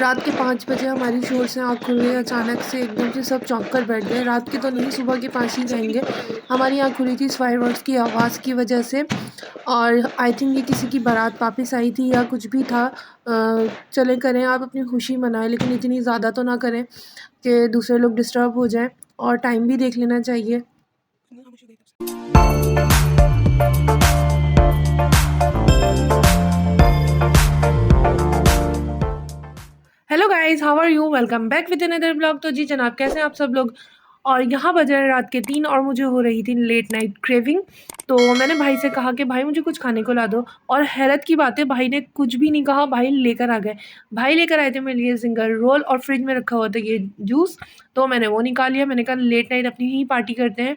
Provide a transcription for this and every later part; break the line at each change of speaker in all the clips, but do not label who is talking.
रात के 5 बजे हमारी शोर से आँख खुल गई अचानक से, एकदम से सब चौंक कर बैठ गए। रात के तो नहीं, सुबह के 5 ही कहेंगे। हमारी आँख खुली थी इस फायरवर्क्स की आवाज़ की वजह से, और आई थिंक ये किसी की बारात वापस आई थी या कुछ भी था। चलें करें, आप अपनी खुशी मनाएँ, लेकिन इतनी ज़्यादा तो ना करें कि दूसरे लोग डिस्टर्ब हो जाएँ, और टाइम भी देख लेना चाहिए। Hello guys, how are you? Welcome back with another blog. तो जी जनाब, कैसे हैं आप सब लोग? और यहाँ बज रहे हैं रात के 3 और मुझे हो रही थी लेट नाइट क्रेविंग। तो मैंने भाई से कहा कि भाई मुझे कुछ खाने को ला दो, और हैरत की बात है, भाई ने कुछ भी नहीं कहा, भाई लेकर आ गए। भाई लेकर आए थे मेरे लिए जिंगर रोल, और फ्रिज में रखा हुआ था ये जूस। तो मैंने वो निकाल लिया। मैंने कहा लेट नाइट अपनी ही पार्टी करते हैं।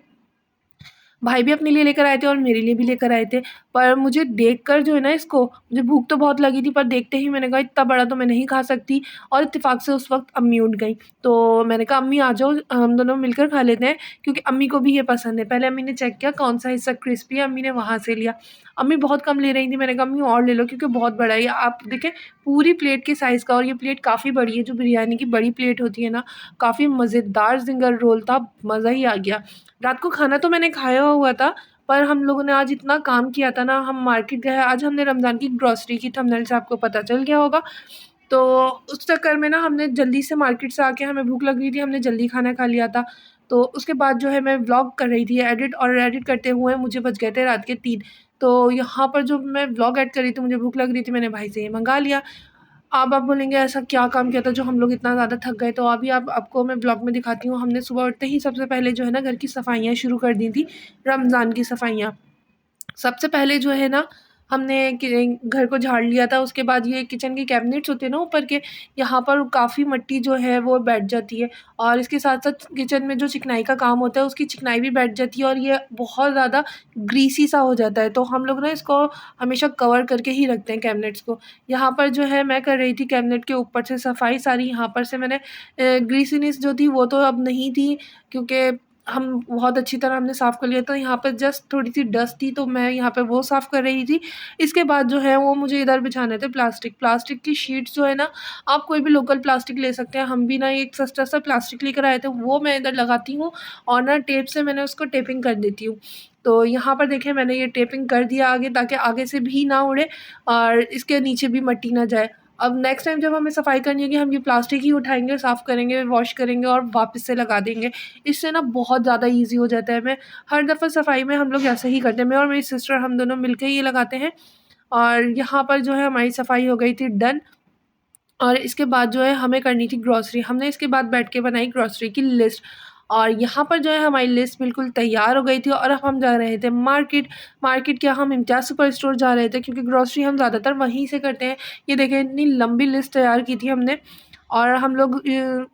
भाई भी अपने लिए लेकर आए थे और मेरे लिए भी लेकर आए थे। पर मुझे देखकर जो है ना, इसको मुझे भूख तो बहुत लगी थी, पर देखते ही मैंने कहा इतना बड़ा तो मैं नहीं खा सकती। और इत्तेफाक से उस वक़्त अम्मी उठ गईं। तो मैंने कहा अम्मी आ जाओ, हम दोनों मिलकर खा लेते हैं, क्योंकि अम्मी को भी ये पसंद है। पहले अम्मी ने चेक किया कौन-सा हिस्सा क्रिस्पी है, अम्मी ने वहाँ से लिया। अम्मी बहुत कम ले रही थी, मैंने कहा अम्मी और ले लो, क्योंकि बहुत बड़ा है ये। आप देखें पूरी प्लेट के साइज़ का, और ये प्लेट काफ़ी बड़ी है, जो बिरयानी की बड़ी प्लेट होती है ना। काफ़ी मज़ेदार ज़िंगर रोल था, मज़ा ही आ गया। रात को खाना तो मैंने खाया हुआ था, पर हम लोगों ने आज इतना काम किया था ना, हम मार्केट गए। आज हमने रमज़ान की ग्रॉसरी की, थंबनेल से आपको पता चल गया होगा। तो उस चक्कर में ना हमने जल्दी से मार्केट से आके, हमें भूख लग रही थी, हमने जल्दी खाना खा लिया था। तो उसके बाद जो है मैं व्लॉग कर रही थी एडिट, और एडिट करते हुए मुझे बज गए थे रात के 3। तो यहाँ पर जो मैं व्लॉग एडिट कर रही थी, मुझे भूख लग रही थी, मैंने भाई से ये मँगा लिया। अब आप बोलेंगे ऐसा क्या काम किया था जो हम लोग इतना ज़्यादा थक गए? तो अभी आपको मैं ब्लॉग में दिखाती हूँ। हमने सुबह उठते ही सबसे पहले जो है ना, घर की सफाइयाँ शुरू कर दी थी, रमज़ान की सफाइयाँ। सबसे पहले जो है ना, हमने कि घर को झाड़ लिया था। उसके बाद ये किचन के कैबिनेट्स होते हैं ना ऊपर के, यहाँ पर काफ़ी मिट्टी जो है वो बैठ जाती है, और इसके साथ-साथ किचन में जो चिकनाई का काम होता है, उसकी चिकनाई भी बैठ जाती है, और ये बहुत ज़्यादा ग्रीसी सा हो जाता है। तो हम लोग ना इसको हमेशा कवर करके ही रखते हैं कैबिनेट्स को। यहाँ पर जो है मैं कर रही थी कैबिनेट के ऊपर से सफाई सारी। यहाँ पर से मैंने ग्रीसीनेस जो थी वो तो अब नहीं थी, क्योंकि हम बहुत अच्छी तरह हमने साफ़ कर लिया था। यहाँ पे जस्ट थोड़ी-सी डस्ट थी, तो मैं यहाँ पे वो साफ़ कर रही थी। इसके बाद जो है वो मुझे इधर बिछाने थे प्लास्टिक की शीट्स जो है ना, आप कोई भी लोकल प्लास्टिक ले सकते हैं। हम भी ना एक सस्ता-सा प्लास्टिक लेकर आए थे, वो मैं इधर लगाती हूँ, और ना टेप से मैंने उसको टेपिंग कर देती हूँ। तो यहाँ पर देखिए मैंने ये टेपिंग कर दिया आगे, ताकि आगे से भी ना उड़े और इसके नीचे भी मट्टी ना जाए। अब नेक्स्ट टाइम जब हमें सफाई करनी होगी, हम ये प्लास्टिक ही उठाएँगे, साफ़ करेंगे, वॉश करेंगे और वापस से लगा देंगे। इससे ना बहुत ज़्यादा ईज़ी हो जाता है। मैं हर दफ़ा सफाई में हम लोग ऐसे ही करते हैं। मैं और मेरी सिस्टर हम दोनों मिलके ये लगाते हैं, और यहाँ पर जो है हमारी सफाई हो गई थी डन। और इसके बाद जो है हमें करनी थी ग्रॉसरी। हमने इसके बाद बैठ के बनाई ग्रॉसरी की लिस्ट, और यहाँ पर जो है हमारी लिस्ट बिल्कुल तैयार हो गई थी, और अब हम जा रहे थे मार्केट। मार्केट क्या, हम इम्तियाज़ सुपर स्टोर जा रहे थे, क्योंकि ग्रॉसरी हम ज़्यादातर वहीं से करते हैं। ये देखें इतनी लंबी लिस्ट तैयार की थी हमने, और हम लोग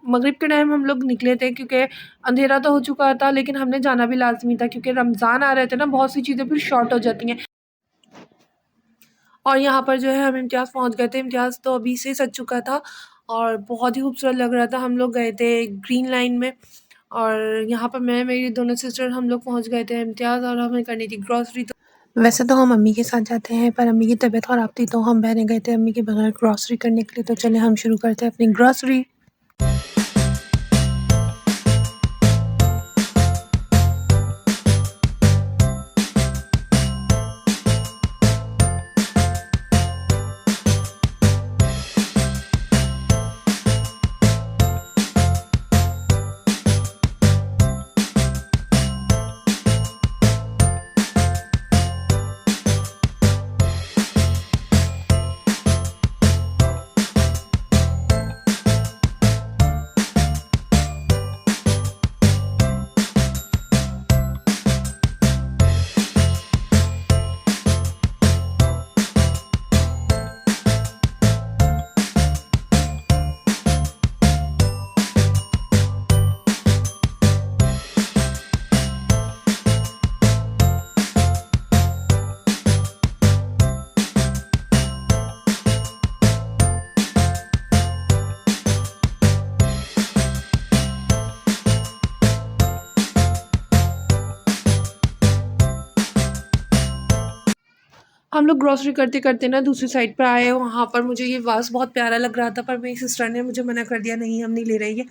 मगरिब के टाइम हम लोग निकले थे, क्योंकि अंधेरा तो हो चुका था, लेकिन हमने जाना भी लाज़मी था, क्योंकि रमज़ान आ रहे थे ना, बहुत सी चीज़ें फिर शॉर्ट हो जाती हैं। और यहाँ पर जो है हम इम्तियाज़ पहुँच गए थे। इम्तियाज़ तो अभी से सज चुका था, और बहुत ही खूबसूरत लग रहा था। हम लोग गए थे ग्रीन लाइन में, और यहाँ पर मैं, मेरी दोनों सिस्टर हम लोग पहुँच गए थे इम्तियाज़, और हमें करनी थी ग्रॉसरी। तो वैसे तो हम अम्मी के साथ जाते हैं, पर अम्मी की तबीयत ख़राब थी, तो हम बहनें गए थे अम्मी के बगैर ग्रॉसरी करने के लिए। तो चलें हम शुरू करते हैं अपनी ग्रॉसरी। हम लोग ग्रॉसरी करते-करते ना दूसरी साइड पर आए, वहाँ पर मुझे ये वास बहुत प्यारा लग रहा था, पर मेरी सिस्टर ने मुझे मना कर दिया, नहीं हम नहीं ले रहे ये,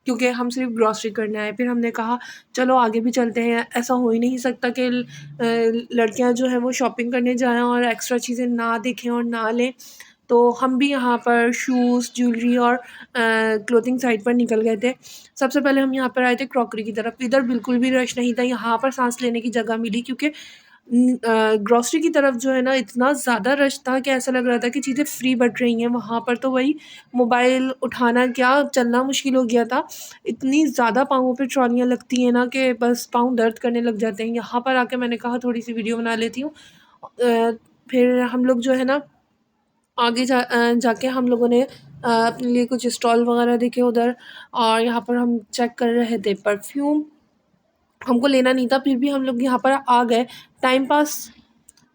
क्योंकि हम सिर्फ ग्रॉसरी करने आए। फिर हमने कहा चलो आगे भी चलते हैं, ऐसा हो ही नहीं सकता कि लड़कियाँ जो हैं वो शॉपिंग करने जाएँ और एक्स्ट्रा चीज़ें ना देखें और ना लें। तो हम भी यहाँ पर शूज़, ज्वेलरी और क्लोथिंग साइड पर निकल गए थे। सबसे पहले हम यहाँ पर आए थे क्रॉकरी की तरफ, इधर बिल्कुल भी रश नहीं था, यहाँ पर साँस लेने की जगह मिली, क्योंकि ग्रॉसरी की तरफ जो है ना इतना ज़्यादा रश था कि ऐसा लग रहा था कि चीज़ें फ्री बँट रही हैं। वहाँ पर तो वही मोबाइल उठाना क्या, चलना मुश्किल हो गया था। इतनी ज़्यादा पाँवों पे ट्रॉलियाँ लगती हैं ना कि बस पाँव दर्द करने लग जाते हैं। यहाँ पर आके मैंने कहा थोड़ी-सी वीडियो बना लेती हूँ। फिर हम लोग जो है ना आगे जाके हम लोगों ने अपने लिए कुछ स्टॉल वगैरह देखे उधर, और यहाँ पर हम चेक कर रहे थे परफ्यूम। हमको लेना नहीं था, फिर भी हम लोग यहाँ पर आ गए टाइम पास।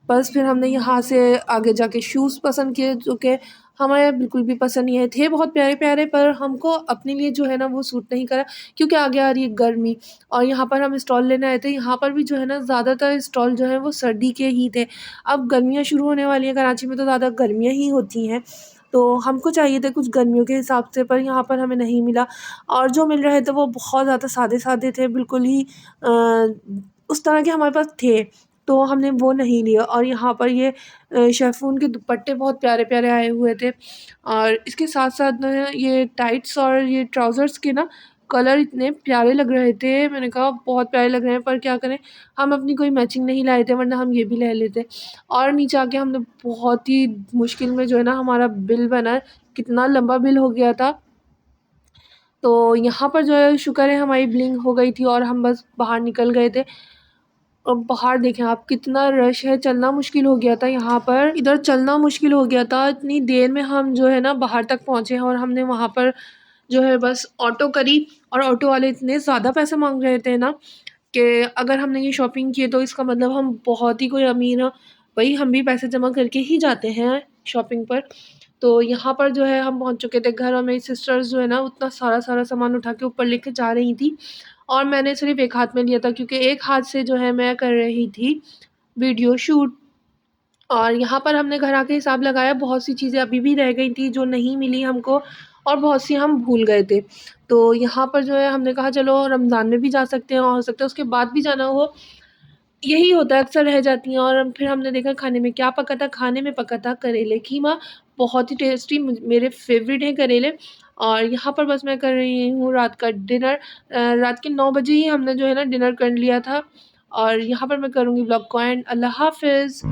बस फिर हमने यहाँ से आगे जाके शूज़ पसंद किए, जो कि हमें बिल्कुल भी पसंद नहीं आए। थे बहुत प्यारे-प्यारे, पर हमको अपने लिए जो है ना वो सूट नहीं करा, क्योंकि आगे आ रही है गर्मी। और यहाँ पर हम स्टॉल लेने आए थे, यहाँ पर भी जो है ना ज़्यादातर स्टॉल जो हैं वो सर्दी के ही थे। अब गर्मियाँ शुरू होने वाली हैं, कराची में तो ज़्यादा गर्मियाँ ही होती हैं, तो हमको चाहिए थे कुछ गर्मियों के हिसाब से, पर यहाँ पर हमें नहीं मिला। और जो मिल रहे थे वो बहुत ज़्यादा सादे-सादे थे, बिल्कुल ही उस तरह के हमारे पास थे, तो हमने वो नहीं लिया। और यहाँ पर ये शिफॉन के दुपट्टे बहुत प्यारे-प्यारे आए हुए थे, और इसके साथ-साथ ना ये टाइट्स और ये ट्राउज़र्स के ना कलर इतने प्यारे लग रहे थे, मैंने कहा बहुत प्यारे लग रहे हैं, पर क्या करें, हम अपनी कोई मैचिंग नहीं लाए थे, वरना हम ये भी ले लेते। और नीचे आके हमने बहुत ही मुश्किल में जो है ना हमारा बिल बना, कितना लंबा बिल हो गया था। तो यहाँ पर जो है शुक्र है हमारी बिलिंग हो गई थी और हम बस बाहर निकल गए थे। और बाहर देखें आप कितना रश है, चलना मुश्किल हो गया था यहाँ पर, इधर चलना मुश्किल हो गया था। इतनी देर में हम जो है ना बाहर तक पहुँचे हैं, और हमने वहाँ पर जो है बस ऑटो करी, और ऑटो वाले इतने ज़्यादा पैसे माँग रहे थे ना कि अगर हमने ये शॉपिंग की है तो इसका मतलब हम बहुत ही कोई अमीर हैं। भई हम भी पैसे जमा करके ही जाते हैं शॉपिंग पर। तो यहाँ पर जो है हम पहुँच चुके थे घर, और मेरी सिस्टर्स जो है ना उतना सारा सामान उठा के ऊपर लेके जा रही थी, और मैंने सिर्फ़ एक हाथ में लिया था, क्योंकि एक हाथ से जो है मैं कर रही थी वीडियो शूट। और यहाँ पर हमने घर आके हिसाब लगाया, बहुत सी चीज़ें अभी भी रह गई थी जो नहीं मिली हमको, और बहुत सी हम भूल गए थे। तो यहाँ पर जो है हमने कहा चलो रमज़ान में भी जा सकते हैं, और हो सकता है उसके बाद भी जाना हो। यही होता है, अक्सर रह जाती हैं। और फिर हमने देखा खाने में क्या पका था, खाने में पका था करेले कीमा, बहुत ही टेस्टी, मेरे फ़ेवरेट हैं करेले। और यहाँ पर बस मैं कर रही हूँ रात का डिनर। रात के 9 बजे ही हमने जो है ना डिनर कर लिया था, और यहाँ पर मैं करूँगी व्लॉग को एंड। अल्लाह हाफ़िज़।